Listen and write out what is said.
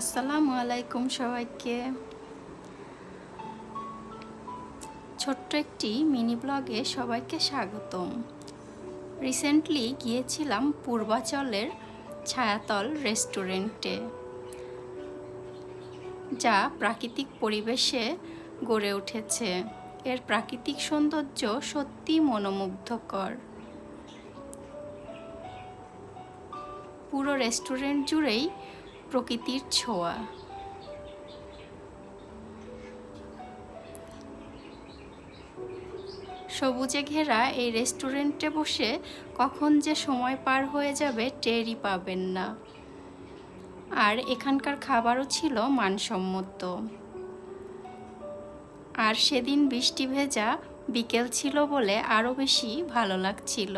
আসসালামু আলাইকুম সবাইকে। ছোট্ট একটি মিনি ব্লগে সবাইকে স্বাগতম। রিসেন্টলি গিয়েছিলাম পূর্বাচলের ছায়াতল রেস্টুরেন্টে, যা প্রাকৃতিক পরিবেশে গড়ে উঠেছে। এর প্রাকৃতিক সৌন্দর্য সত্যি মনোমুগ্ধকর। পুরো রেস্টুরেন্ট জুড়েই প্রকৃতির ছোঁয়া। সবুজে ঘেরা এই রেস্টুরেন্টে বসে কখন যে সময় পার হয়ে যাবে টেরই পাবেন না। আর এখানকার খাবারও ছিল মানসম্মত। আর সেদিন বৃষ্টি ভেজা বিকেল ছিল বলে আরও বেশি ভালো লাগছিল।